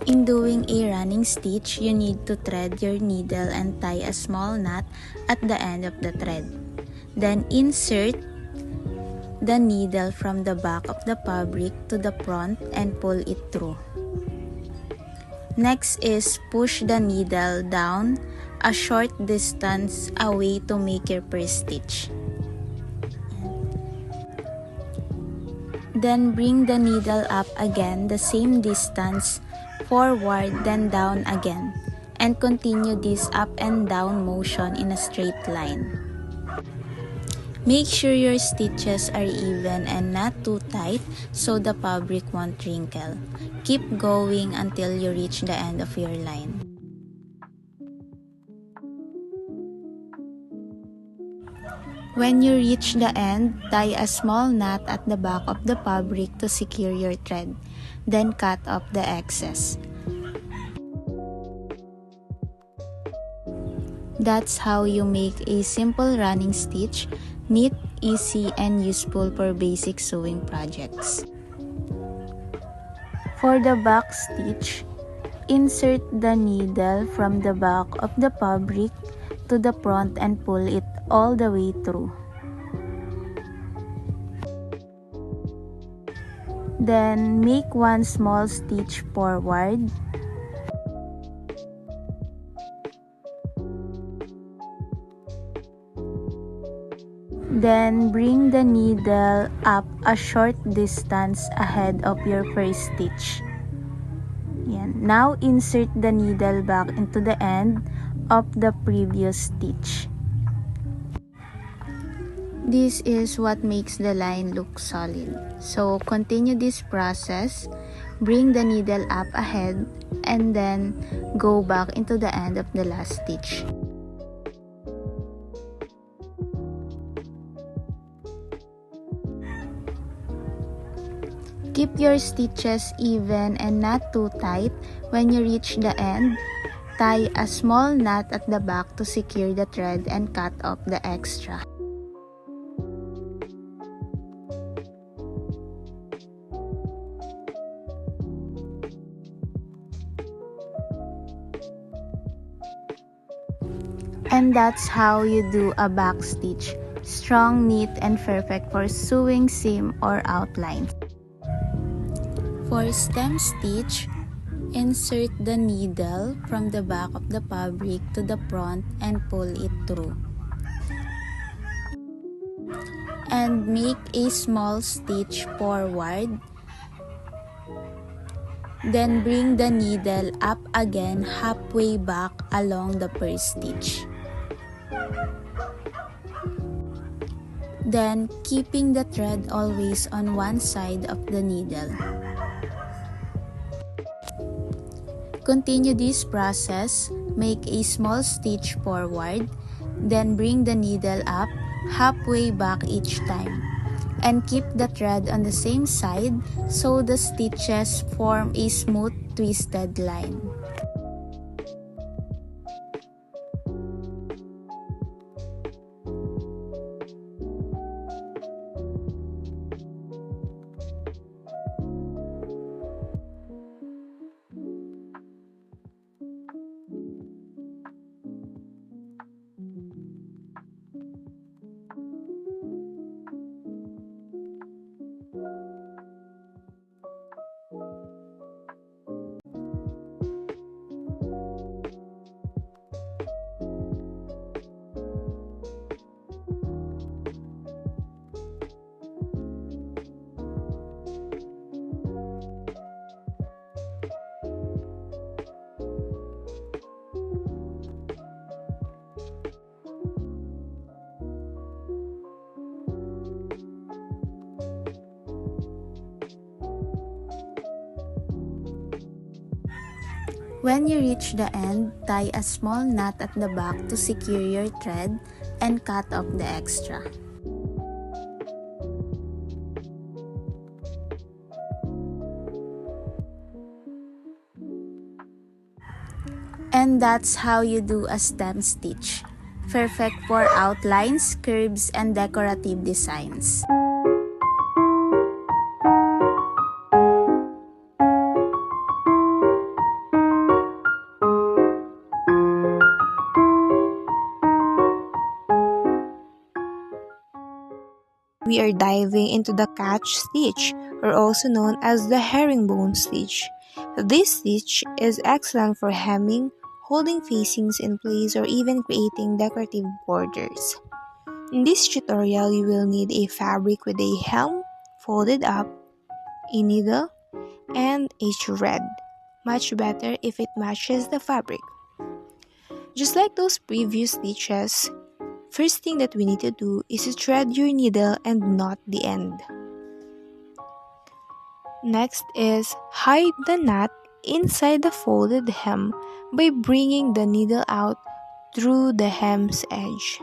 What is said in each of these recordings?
In doing a running stitch, you need to thread your needle and tie a small knot at the end of the thread. Then insert the needle from the back of the fabric to the front and pull it through. Next is push the needle down a short distance away to make your first stitch. Then bring the needle up again the same distance forward, then down again, and continue this up and down motion in a straight line. Make sure your stitches are even and not too tight so the fabric won't wrinkle. Keep going until you reach the end of your line. When you reach the end, tie a small knot at the back of the fabric to secure your thread, then cut off the excess. That's how you make a simple running stitch, neat, easy, and useful for basic sewing projects. For the back stitch, insert the needle from the back of the fabric to the front and pull it all the way through. Then make one small stitch forward. Then bring the needle up a short distance ahead of your first stitch. Yan. Now insert the needle back into the end of the previous stitch. This is what makes the line look solid. So continue this process, bring the needle up ahead, and then go back into the end of the last stitch. Keep your stitches even and not too tight. When you reach the end, tie a small knot at the back to secure the thread and cut off the extra. And that's how you do a back stitch. Strong, neat, and perfect for sewing seam or outlines. For stem stitch, insert the needle from the back of the fabric to the front and pull it through. And make a small stitch forward. Then bring the needle up again halfway back along the first stitch. Then keeping the thread always on one side of the needle. Continue this process, make a small stitch forward, then bring the needle up halfway back each time, and keep the thread on the same side so the stitches form a smooth twisted line. When you reach the end, tie a small knot at the back to secure your thread and cut off the extra. And that's how you do a stem stitch. Perfect for outlines, curves, and decorative designs. we are diving into the catch stitch, or also known as the herringbone stitch. This stitch is excellent for hemming, holding facings in place, or even creating decorative borders. In this tutorial, you will need a fabric with a hem folded up, a needle, and a thread. Much better if it matches the fabric. Just like those previous stitches, first thing that we need to do is to thread your needle and knot the end. Next is hide the knot inside the folded hem by bringing the needle out through the hem's edge.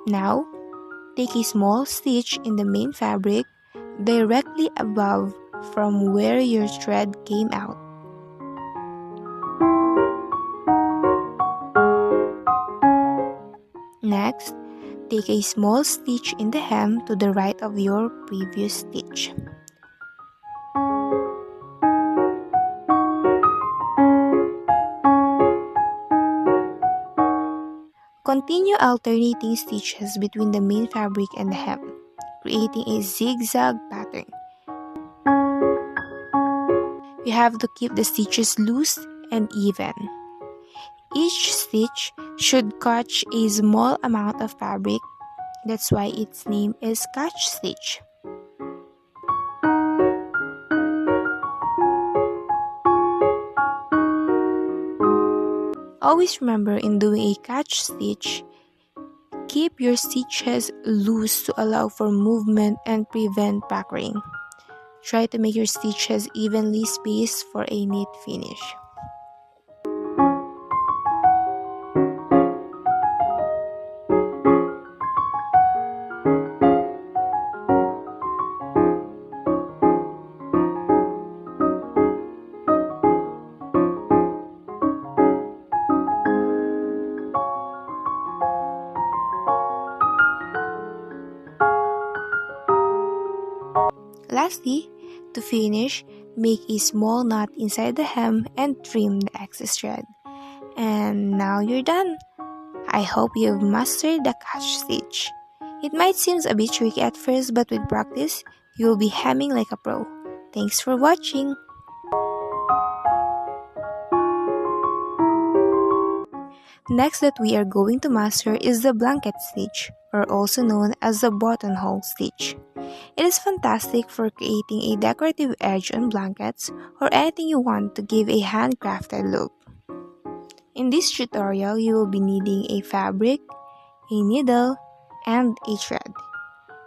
Now, take a small stitch in the main fabric directly above from where your thread came out. Next, take a small stitch in the hem to the right of your previous stitch. Continue alternating stitches between the main fabric and the hem, creating a zigzag pattern. You have to keep the stitches loose and even. Each stitch should catch a small amount of fabric. That's why its name is catch stitch. Always remember, in doing a catch stitch, keep your stitches loose to allow for movement and prevent puckering. Try to make your stitches evenly spaced for a neat finish. Lastly, to finish, make a small knot inside the hem and trim the excess thread. And now you're done! I hope you've mastered the catch stitch. It might seem a bit tricky at first, but with practice, you'll be hemming like a pro. Thanks for watching! Next that we are going to master is the blanket stitch, or also known as the buttonhole stitch. It is fantastic for creating a decorative edge on blankets or anything you want to give a handcrafted look. In this tutorial, you will be needing a fabric, a needle, and a thread.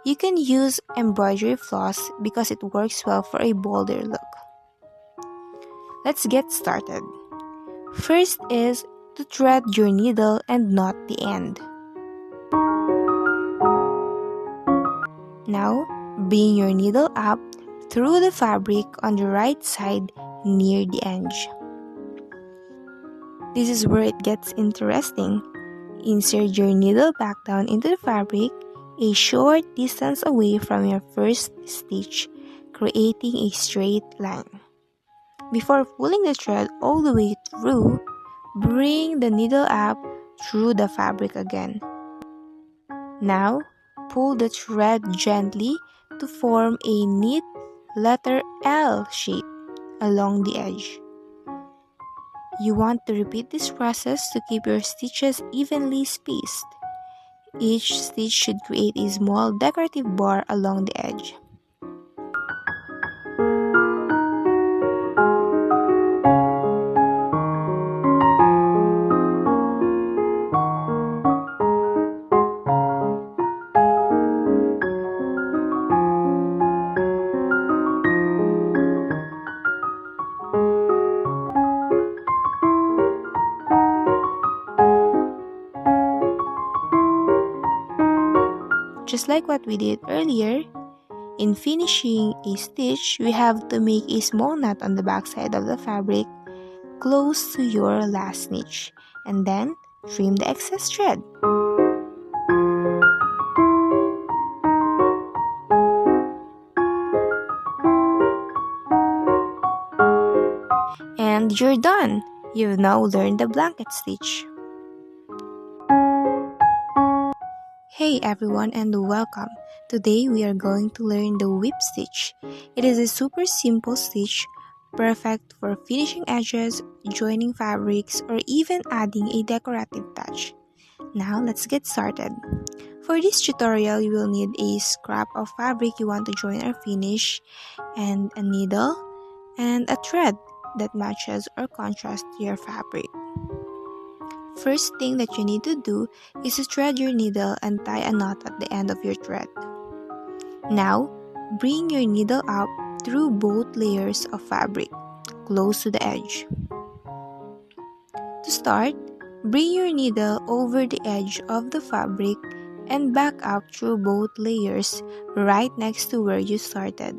You can use embroidery floss because it works well for a bolder look. Let's get started. First is to thread your needle and knot the end. Now, bring your needle up through the fabric on the right side near the edge. This is where it gets interesting. Insert your needle back down into the fabric a short distance away from your first stitch, creating a straight line. Before pulling the thread all the way through, bring the needle up through the fabric again. Now, pull the thread gently to form a neat letter L shape along the edge. You want to repeat this process to keep your stitches evenly spaced. Each stitch should create a small decorative bar along the edge. Just like what we did earlier, in finishing a stitch, we have to make a small knot on the back side of the fabric close to your last stitch, and then trim the excess thread. And you're done! You've now learned the blanket stitch. Hey everyone and welcome. Today we are going to learn the whip stitch. It is a super simple stitch, perfect for finishing edges, joining fabrics, or even adding a decorative touch. Now let's get started. For this tutorial, you will need a scrap of fabric you want to join or finish, and a needle, and a thread that matches or contrasts your fabric. First thing that you need to do is to thread your needle and tie a knot at the end of your thread. Now, bring your needle up through both layers of fabric, close to the edge. To start, bring your needle over the edge of the fabric and back up through both layers right next to where you started.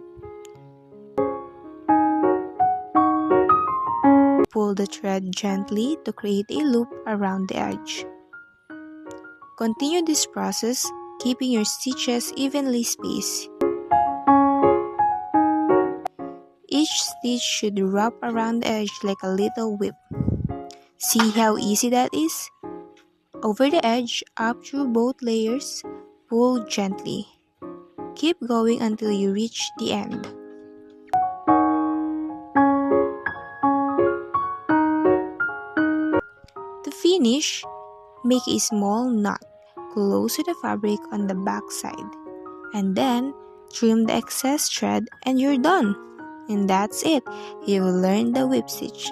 Pull the thread gently to create a loop around the edge. Continue this process, keeping your stitches evenly spaced. Each stitch should wrap around the edge like a little whip. See how easy that is? Over the edge, up through both layers, pull gently. Keep going until you reach the end. To finish, make a small knot close to the fabric on the back side, and then trim the excess thread and you're done. And that's it. You've learned the whip stitch.